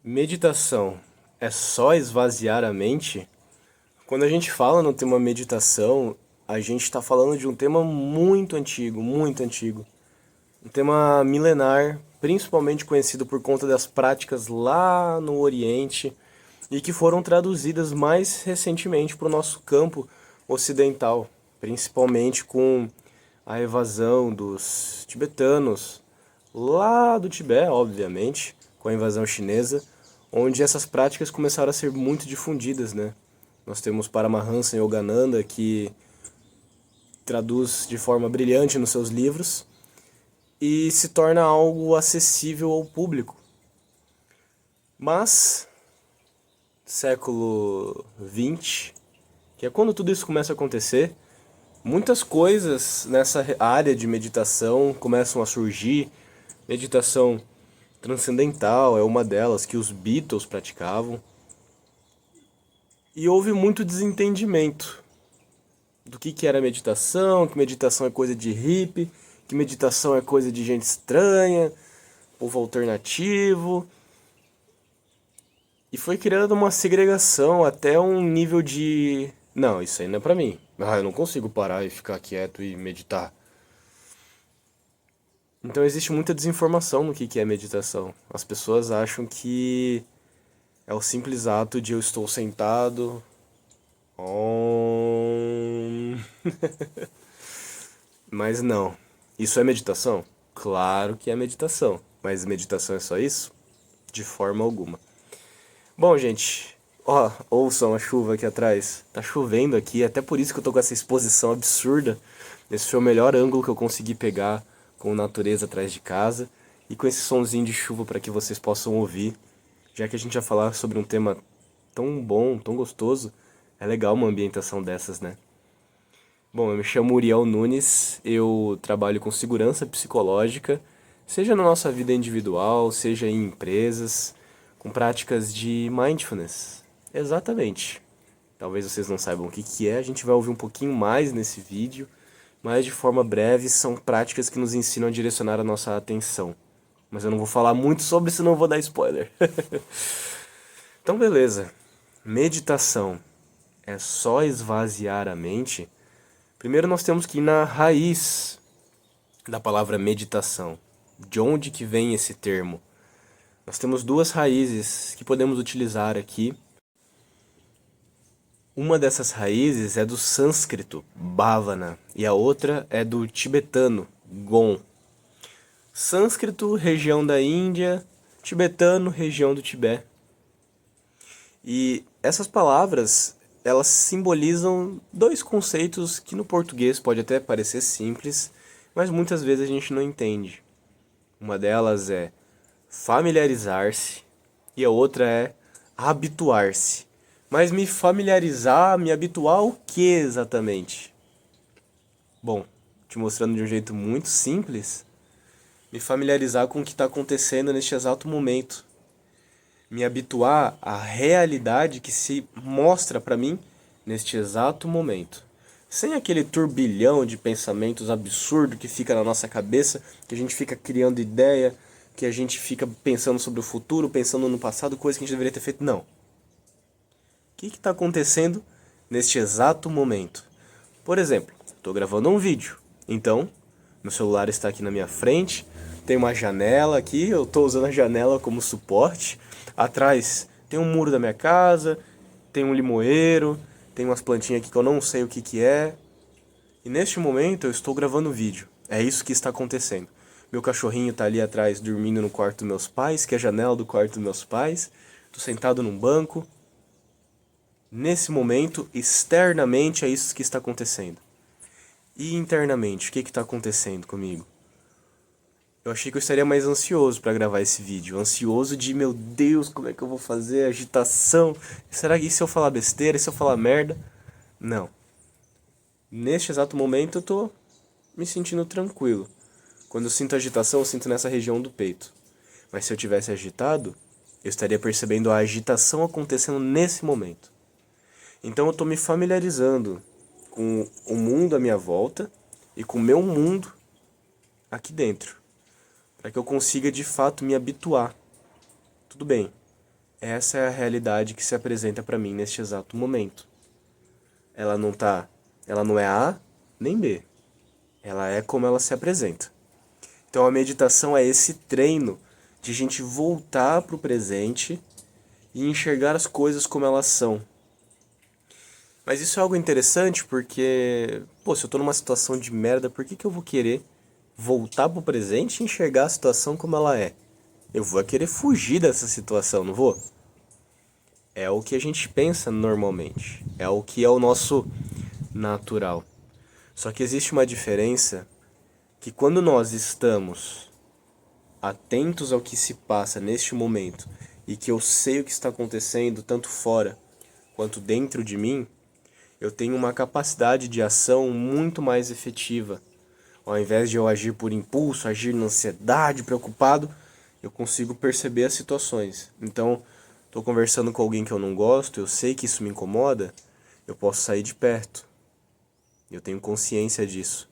Meditação é só esvaziar a mente? Quando a gente fala no tema meditação, a gente está falando de um tema muito antigo, muito antigo. Um tema milenar, principalmente conhecido por conta das práticas lá no Oriente e que foram traduzidas mais recentemente para o nosso campo ocidental, principalmente com a evasão dos tibetanos lá do Tibete, obviamente, com a invasão chinesa, onde essas práticas começaram a ser muito difundidas, né? Nós temos Paramahansa Yogananda, que traduz de forma brilhante nos seus livros e se torna algo acessível ao público. Mas, século XX, que é quando tudo isso começa a acontecer, muitas coisas nessa área de meditação começam a surgir. Meditação transcendental é uma delas que os Beatles praticavam. E houve muito desentendimento do que era meditação, que meditação é coisa de hippie, que meditação é coisa de gente estranha, povo alternativo. E foi criando uma segregação até um nível de... Não, isso aí não é pra mim. Ah, eu não consigo parar e ficar quieto e meditar. Então existe muita desinformação no que é meditação. As pessoas acham que é o simples ato de eu estou sentado. Mas não. Isso é meditação? Claro que é meditação. Mas meditação é só isso? De forma alguma. Bom, gente, ó, ouçam a chuva aqui atrás. Tá chovendo aqui, até por isso que eu tô com essa exposição absurda. Esse foi o melhor ângulo que eu consegui pegar com natureza atrás de casa e com esse sonzinho de chuva para que vocês possam ouvir. Já que a gente vai falar sobre um tema tão bom, tão gostoso, é legal uma ambientação dessas, né? Bom, eu me chamo Uriel Nunes, eu trabalho com segurança psicológica, seja na nossa vida individual, seja em empresas, com práticas de mindfulness. Exatamente. Talvez vocês não saibam o que é, a gente vai ouvir um pouquinho mais nesse vídeo, mas de forma breve são práticas que nos ensinam a direcionar a nossa atenção. Mas eu não vou falar muito sobre, senão eu vou dar spoiler. Então, beleza. Meditação é só esvaziar a mente? Primeiro nós temos que ir na raiz da palavra meditação. De onde que vem esse termo? Nós temos duas raízes que podemos utilizar aqui. Uma dessas raízes é do sânscrito, bhavana, e a outra é do tibetano, gon. Sânscrito, região da Índia, tibetano, região do Tibete. E essas palavras, elas simbolizam dois conceitos que no português pode até parecer simples, mas muitas vezes a gente não entende. Uma delas é familiarizar-se e a outra é habituar-se. Mas me familiarizar, me habituar ao que exatamente? Bom, te mostrando de um jeito muito simples, me familiarizar com o que está acontecendo neste exato momento. Me habituar à realidade que se mostra para mim neste exato momento. Sem aquele turbilhão de pensamentos absurdo que fica na nossa cabeça, que a gente fica criando ideia, que a gente fica pensando sobre o futuro, pensando no passado, coisa que a gente deveria ter feito. Não. O que está acontecendo neste exato momento? Por exemplo, estou gravando um vídeo, então meu celular está aqui na minha frente, tem uma janela aqui, eu estou usando a janela como suporte. Atrás tem um muro da minha casa, tem um limoeiro, tem umas plantinhas aqui que eu não sei o que é. E neste momento eu estou gravando vídeo. É isso que está acontecendo. Meu cachorrinho está ali atrás dormindo no quarto dos meus pais, que é a janela do quarto dos meus pais. Estou sentado num banco. Nesse momento, externamente é isso que está acontecendo. E internamente, o que está acontecendo comigo? Eu achei que eu estaria mais ansioso para gravar esse vídeo. Ansioso de, meu Deus, como é que eu vou fazer? Agitação. Será que e se eu falar besteira? E se eu falar merda? Não. Neste exato momento eu tô me sentindo tranquilo. Quando eu sinto agitação, eu sinto nessa região do peito. Mas se eu tivesse agitado, eu estaria percebendo a agitação acontecendo nesse momento. Então eu tô me familiarizando com o mundo à minha volta e com o meu mundo aqui dentro, para que eu consiga de fato me habituar. Tudo bem, Essa é a realidade que se apresenta para mim neste exato momento. Ela não é A nem B. Ela é como ela se apresenta. Então a meditação é esse treino de a gente voltar para o presente e enxergar as coisas como elas são. Mas isso é algo interessante porque, pô, se eu tô numa situação de merda, por que que eu vou querer voltar pro presente e enxergar a situação como ela é? Eu vou querer fugir dessa situação, não vou? É o que a gente pensa normalmente. É o que é o nosso natural. Só que existe uma diferença que quando nós estamos atentos ao que se passa neste momento e que eu sei o que está acontecendo tanto fora quanto dentro de mim, eu tenho uma capacidade de ação muito mais efetiva. Ao invés de eu agir por impulso, agir na ansiedade, preocupado, eu consigo perceber as situações. Então, estou conversando com alguém que eu não gosto, eu sei que isso me incomoda, eu posso sair de perto. Eu tenho consciência disso.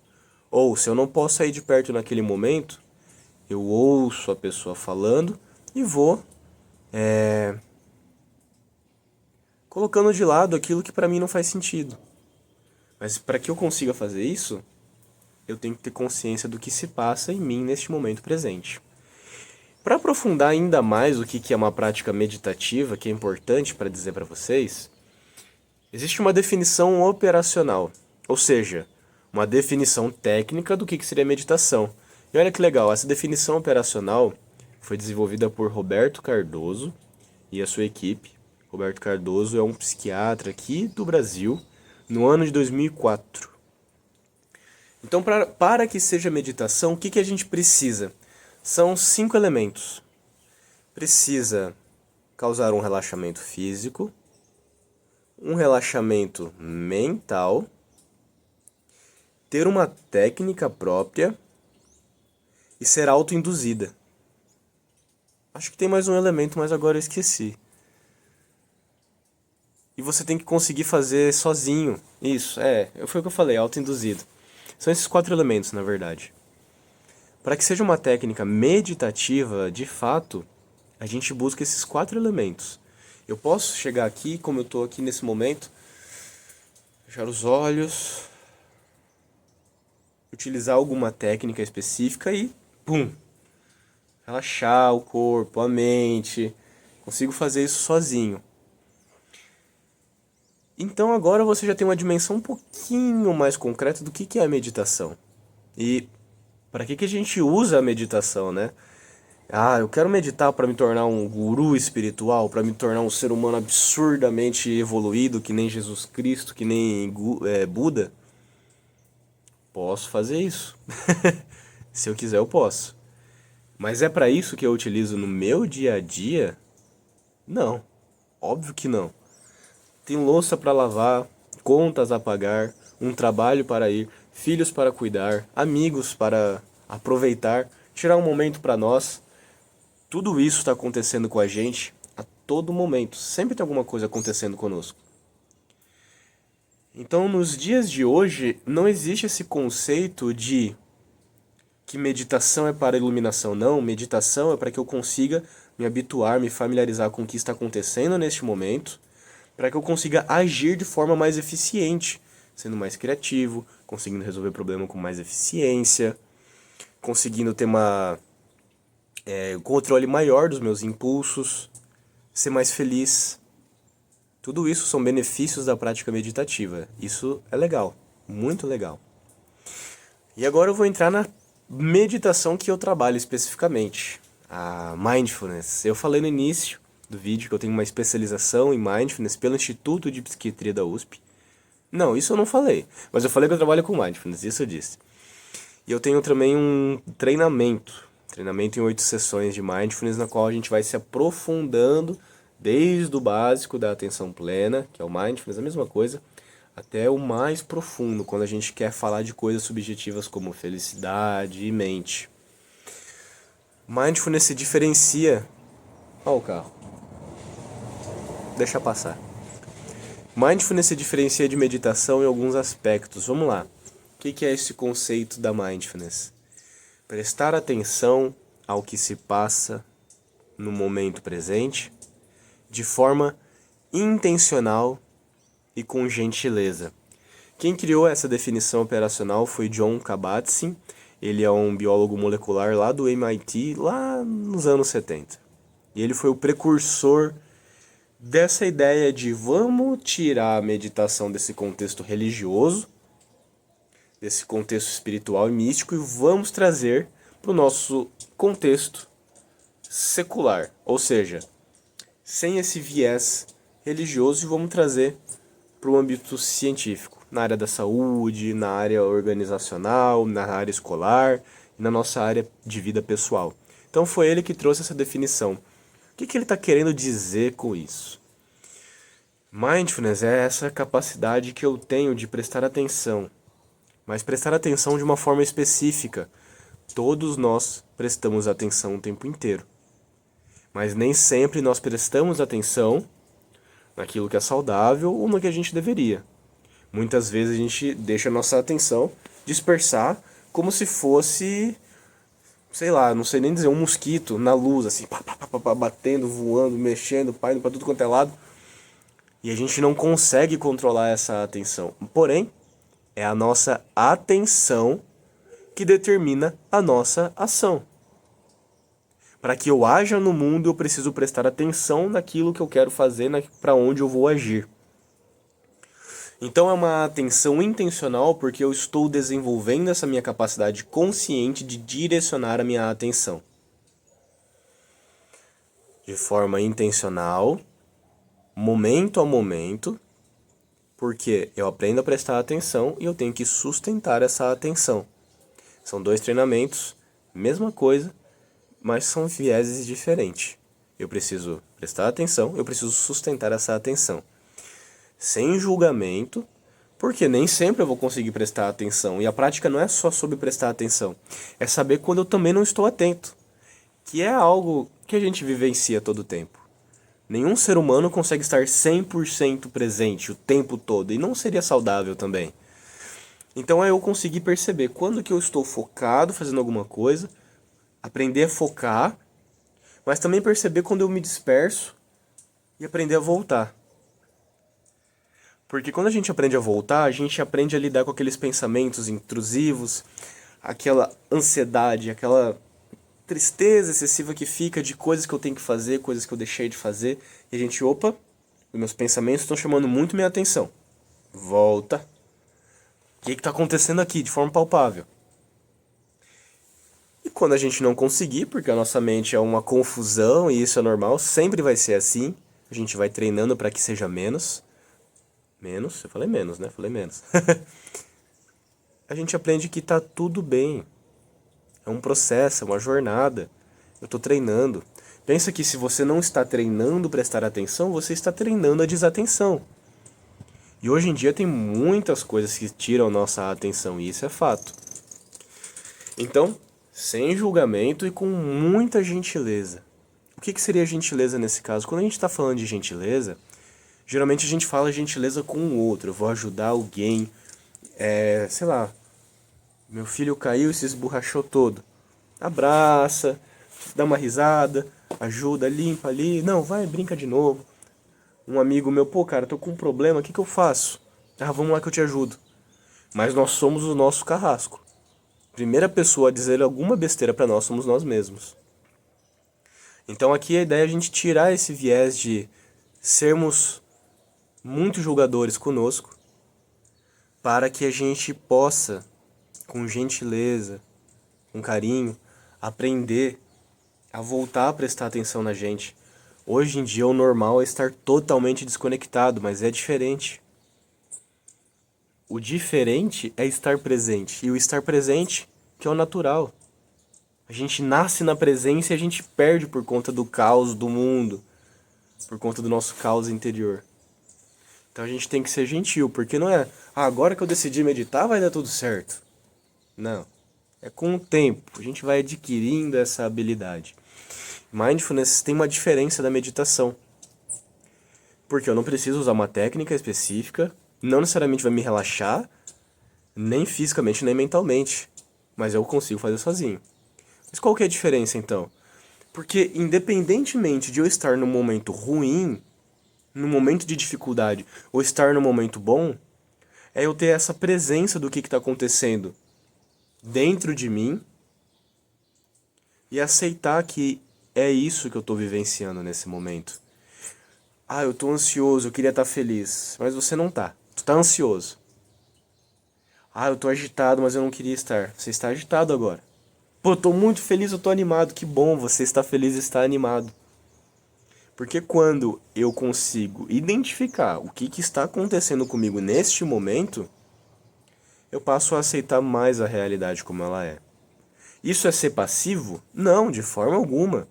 Ou, se eu não posso sair de perto naquele momento, eu ouço a pessoa falando e vou colocando de lado aquilo que para mim não faz sentido. Mas para que eu consiga fazer isso, eu tenho que ter consciência do que se passa em mim neste momento presente. Para aprofundar ainda mais o que é uma prática meditativa, que é importante para dizer para vocês, existe uma definição operacional, ou seja, uma definição técnica do que seria meditação. E olha que legal, essa definição operacional foi desenvolvida por Roberto Cardoso e a sua equipe. Roberto Cardoso é um psiquiatra aqui do Brasil, no ano de 2004. Então, para que seja meditação, o que a gente precisa? São 5 elementos. Precisa causar um relaxamento físico, um relaxamento mental, ter uma técnica própria e ser autoinduzida. Acho que tem mais um elemento, mas agora eu esqueci. E você tem que conseguir fazer sozinho. Isso, foi o que eu falei, autoinduzido. São esses 4 elementos, na verdade. Para que seja uma técnica meditativa, de fato, a gente busca esses 4 elementos. Eu posso chegar aqui, como eu estou aqui nesse momento, fechar os olhos, utilizar alguma técnica específica e, pum, relaxar o corpo, a mente. Consigo fazer isso sozinho. Então agora você já tem uma dimensão um pouquinho mais concreta do que é a meditação. E para que a gente usa a meditação, né? Ah, eu quero meditar para me tornar um guru espiritual, para me tornar um ser humano absurdamente evoluído, que nem Jesus Cristo, que nem Buda. Posso fazer isso. Se eu quiser, eu posso. Mas é para isso que eu utilizo no meu dia a dia? Não. Óbvio que não. Tem louça para lavar, contas a pagar, um trabalho para ir, filhos para cuidar, amigos para aproveitar, tirar um momento para nós. Tudo isso está acontecendo com a gente a todo momento. Sempre tem alguma coisa acontecendo conosco. Então, nos dias de hoje, não existe esse conceito de que meditação é para iluminação. Não, meditação é para que eu consiga me habituar, me familiarizar com o que está acontecendo neste momento, para que eu consiga agir de forma mais eficiente, sendo mais criativo, conseguindo resolver problema com mais eficiência, conseguindo ter um controle maior dos meus impulsos, ser mais feliz. Tudo isso são benefícios da prática meditativa. Isso é legal, muito legal. E agora eu vou entrar na meditação que eu trabalho especificamente, a Mindfulness. Eu falei no início do vídeo que eu tenho uma especialização em Mindfulness pelo Instituto de Psiquiatria da USP. Não, isso eu não falei, mas eu falei que eu trabalho com Mindfulness, isso eu disse. E eu tenho também um treinamento em 8 sessões de Mindfulness, na qual a gente vai se aprofundando desde o básico da atenção plena, que é o Mindfulness, a mesma coisa, até o mais profundo, quando a gente quer falar de coisas subjetivas como felicidade e mente. Mindfulness se diferencia... Olha o carro. Deixa passar. Mindfulness se diferencia de meditação em alguns aspectos. Vamos lá. O que é esse conceito da Mindfulness? Prestar atenção ao que se passa no momento presente de forma intencional e com gentileza. Quem criou essa definição operacional foi John Kabat-Zinn. Ele é um biólogo molecular lá do MIT, lá nos anos 70. E ele foi o precursor dessa ideia de vamos tirar a meditação desse contexto religioso, desse contexto espiritual e místico, e vamos trazer para o nosso contexto secular. Ou seja, sem esse viés religioso, e vamos trazer para o âmbito científico, na área da saúde, na área organizacional, na área escolar e na nossa área de vida pessoal. Então foi ele que trouxe essa definição. O que ele está querendo dizer com isso? Mindfulness é essa capacidade que eu tenho de prestar atenção, mas prestar atenção de uma forma específica. Todos nós prestamos atenção o tempo inteiro, mas nem sempre nós prestamos atenção naquilo que é saudável ou no que a gente deveria. Muitas vezes a gente deixa a nossa atenção dispersar como se fosse, sei lá, não sei nem dizer, um mosquito na luz, assim, pá, pá, pá, pá, batendo, voando, mexendo, indo para tudo quanto é lado. E a gente não consegue controlar essa atenção. Porém, é a nossa atenção que determina a nossa ação. Para que eu haja no mundo, eu preciso prestar atenção naquilo que eu quero fazer, para onde eu vou agir. Então é uma atenção intencional porque eu estou desenvolvendo essa minha capacidade consciente de direcionar a minha atenção. De forma intencional, momento a momento, porque eu aprendo a prestar atenção e eu tenho que sustentar essa atenção. São dois treinamentos, mesma coisa, mas são vieses diferentes. Eu preciso prestar atenção, eu preciso sustentar essa atenção. Sem julgamento, porque nem sempre eu vou conseguir prestar atenção. E a prática não é só sobre prestar atenção, é saber quando eu também não estou atento, que é algo que a gente vivencia todo o tempo. Nenhum ser humano consegue estar 100% presente o tempo todo, e não seria saudável também. Então é eu conseguir perceber quando que eu estou focado fazendo alguma coisa, aprender a focar, mas também perceber quando eu me disperso e aprender a voltar. Porque quando a gente aprende a voltar, a gente aprende a lidar com aqueles pensamentos intrusivos, aquela ansiedade, aquela tristeza excessiva que fica de coisas que eu tenho que fazer, coisas que eu deixei de fazer. E a gente, opa, os meus pensamentos estão chamando muito minha atenção. Volta. O que está acontecendo aqui de forma palpável? E quando a gente não conseguir, porque a nossa mente é uma confusão e isso é normal, sempre vai ser assim, a gente vai treinando para que seja menos. Menos? Eu falei menos, né? Falei menos. A gente aprende que tá tudo bem. É um processo, é uma jornada. Eu tô treinando. Pensa que se você não está treinando prestar atenção, você está treinando a desatenção. E hoje em dia tem muitas coisas que tiram nossa atenção, e isso é fato. Então, sem julgamento e com muita gentileza. O que seria gentileza nesse caso? Quando a gente está falando de gentileza, geralmente a gente fala gentileza com o outro. Eu vou ajudar alguém, sei lá, meu filho caiu e se esborrachou todo. Abraça, dá uma risada, ajuda, limpa ali. Não, vai, brinca de novo. Um amigo meu, pô, cara, tô com um problema, o que eu faço? Ah, vamos lá que eu te ajudo. Mas nós somos o nosso carrasco. Primeira pessoa a dizer alguma besteira pra nós somos nós mesmos. Então aqui a ideia é a gente tirar esse viés de sermos muito julgadores conosco, para que a gente possa, com gentileza, com carinho, aprender a voltar a prestar atenção na gente. Hoje em dia o normal é estar totalmente desconectado, mas é diferente. O diferente é estar presente, e o estar presente que é o natural. A gente nasce na presença e a gente perde por conta do caos do mundo, por conta do nosso caos interior. Então a gente tem que ser gentil, porque não é, agora que eu decidi meditar vai dar tudo certo. Não. É com o tempo, a gente vai adquirindo essa habilidade. Mindfulness tem uma diferença da meditação. Porque eu não preciso usar uma técnica específica, não necessariamente vai me relaxar, nem fisicamente, nem mentalmente. Mas eu consigo fazer sozinho. Mas qual que é a diferença então? Porque independentemente de eu estar num momento ruim, num momento de dificuldade, ou estar num momento bom, é eu ter essa presença do que está acontecendo dentro de mim e aceitar que é isso que eu estou vivenciando nesse momento. Ah, eu tô ansioso, eu queria estar feliz, mas você não tá. Tu tá ansioso. Ah, eu tô agitado, mas eu não queria estar. Você está agitado agora. Pô, eu tô muito feliz, eu tô animado. Que bom, você está feliz e está animado. Porque quando eu consigo identificar o que está acontecendo comigo neste momento, eu passo a aceitar mais a realidade como ela é. Isso é ser passivo? Não, de forma alguma.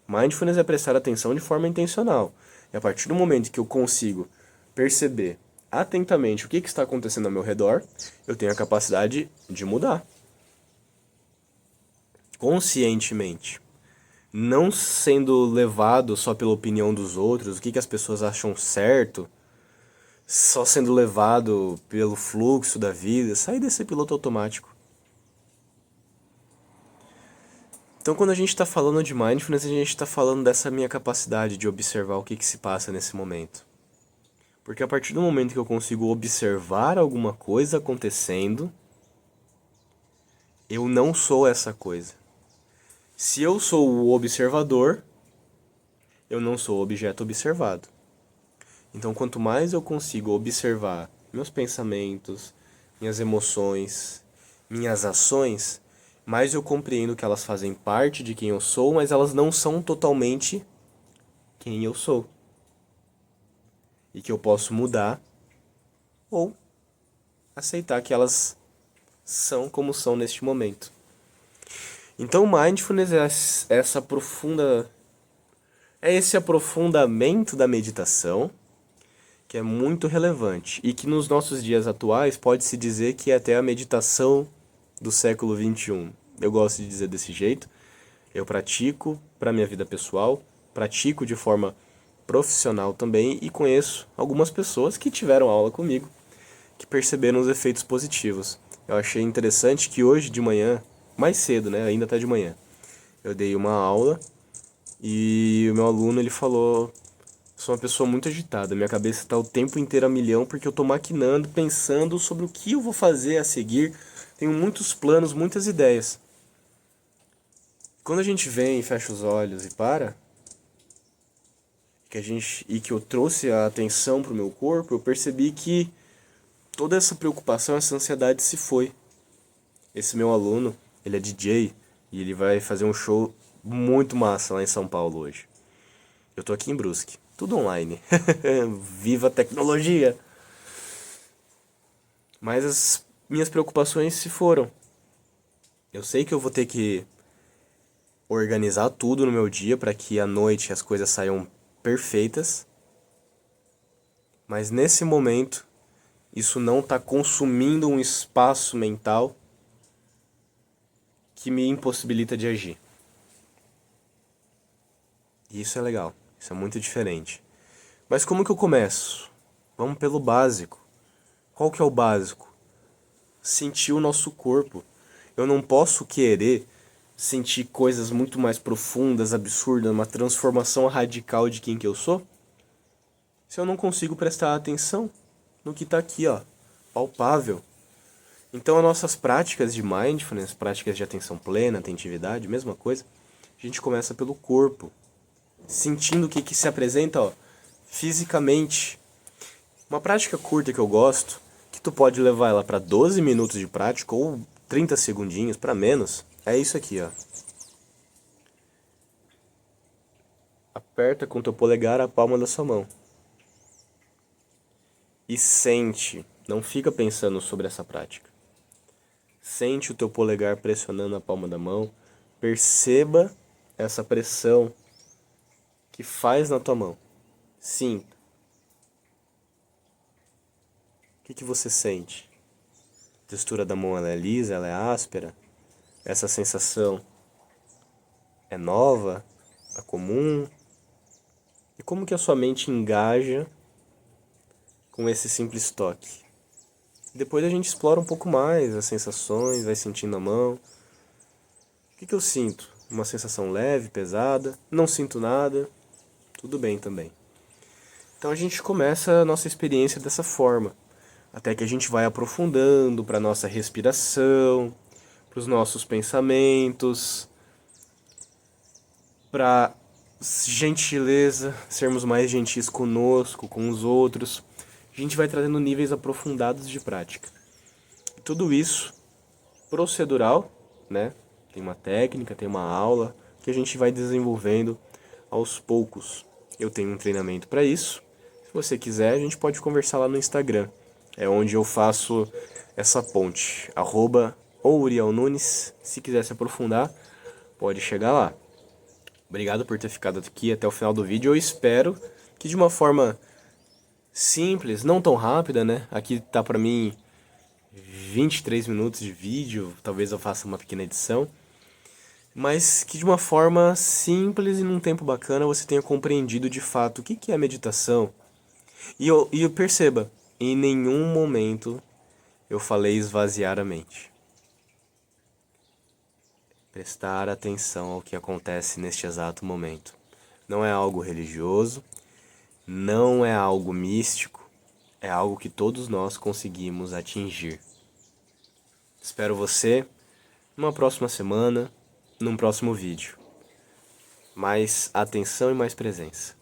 Mindfulness é prestar atenção de forma intencional. E a partir do momento que eu consigo perceber atentamente o que está acontecendo ao meu redor, eu tenho a capacidade de mudar. Conscientemente. Não sendo levado só pela opinião dos outros, o que as pessoas acham certo, só sendo levado pelo fluxo da vida, sair desse piloto automático. Então, quando a gente está falando de mindfulness, a gente está falando dessa minha capacidade de observar o que se passa nesse momento. Porque a partir do momento que eu consigo observar alguma coisa acontecendo, eu não sou essa coisa. Se eu sou o observador, eu não sou o objeto observado. Então, quanto mais eu consigo observar meus pensamentos, minhas emoções, minhas ações, mais eu compreendo que elas fazem parte de quem eu sou, mas elas não são totalmente quem eu sou. E que eu posso mudar ou aceitar que elas são como são neste momento. Então, mindfulness é essa profunda é esse aprofundamento da meditação que é muito relevante e que nos nossos dias atuais pode-se dizer que é até a meditação do século XXI. Eu gosto de dizer desse jeito. Eu pratico para minha vida pessoal, pratico de forma profissional também e conheço algumas pessoas que tiveram aula comigo, que perceberam os efeitos positivos. Eu achei interessante que hoje de manhã, mais cedo, né, ainda tá de manhã, eu dei uma aula e o meu aluno ele falou: sou uma pessoa muito agitada, minha cabeça está o tempo inteiro a milhão porque eu estou maquinando, pensando sobre o que eu vou fazer a seguir. Tenho muitos planos, muitas ideias. Quando a gente vem, fecha os olhos e para, e que eu trouxe a atenção para o meu corpo, eu percebi que toda essa preocupação, essa ansiedade se foi. Esse meu aluno, ele é DJ e ele vai fazer um show muito massa lá em São Paulo hoje. Eu tô aqui em Brusque, tudo online. Viva a tecnologia! Mas as minhas preocupações se foram. Eu sei que eu vou ter que organizar tudo no meu dia para que à noite as coisas saiam perfeitas. Mas nesse momento, isso não está consumindo um espaço mental que me impossibilita de agir. E isso é legal, isso é muito diferente. Mas como que eu começo? Vamos pelo básico. Qual que é o básico? Sentir o nosso corpo. Eu não posso querer sentir coisas muito mais profundas, absurdas, uma transformação radical de quem que eu sou, se eu não consigo prestar atenção no que está aqui, ó, palpável. Então, as nossas práticas de mindfulness, práticas de atenção plena, atentividade, mesma coisa, a gente começa pelo corpo, sentindo o que se apresenta, ó, fisicamente. Uma prática curta que eu gosto, que tu pode levar ela para 12 minutos de prática ou 30 segundinhos para menos, é isso aqui, ó. Aperta com teu polegar a palma da sua mão. E sente, não fica pensando sobre essa prática. Sente o teu polegar pressionando a palma da mão. Perceba essa pressão que faz na tua mão. Sinta. O que você sente? A textura da mão ela é lisa, ela é áspera? Essa sensação é nova? É comum? E como que a sua mente engaja com esse simples toque? Depois a gente explora um pouco mais as sensações, vai sentindo a mão. O que eu sinto? uma sensação leve, pesada, não sinto nada, tudo bem também. Então a gente começa a nossa experiência dessa forma, até que a gente vai aprofundando para nossa respiração, para os nossos pensamentos, para gentileza, sermos mais gentis conosco, com os outros. A gente vai trazendo níveis aprofundados de prática. Tudo isso procedural, né? Tem uma técnica, tem uma aula que a gente vai desenvolvendo aos poucos. Eu tenho um treinamento para isso. Se você quiser, a gente pode conversar lá no Instagram. É onde eu faço essa ponte. @Uriel Nunes. Se quiser se aprofundar, pode chegar lá. Obrigado por ter ficado aqui até o final do vídeo. Eu espero que de uma forma simples, não tão rápida, né? Aqui tá pra mim 23 minutos de vídeo, talvez eu faça uma pequena edição, mas que de uma forma simples e num tempo bacana você tenha compreendido de fato o que é meditação. E perceba, em nenhum momento eu falei esvaziar a mente. Prestar atenção ao que acontece neste exato momento. Não é algo religioso, não é algo místico, é algo que todos nós conseguimos atingir. Espero você numa próxima semana, num próximo vídeo. Mais atenção e mais presença.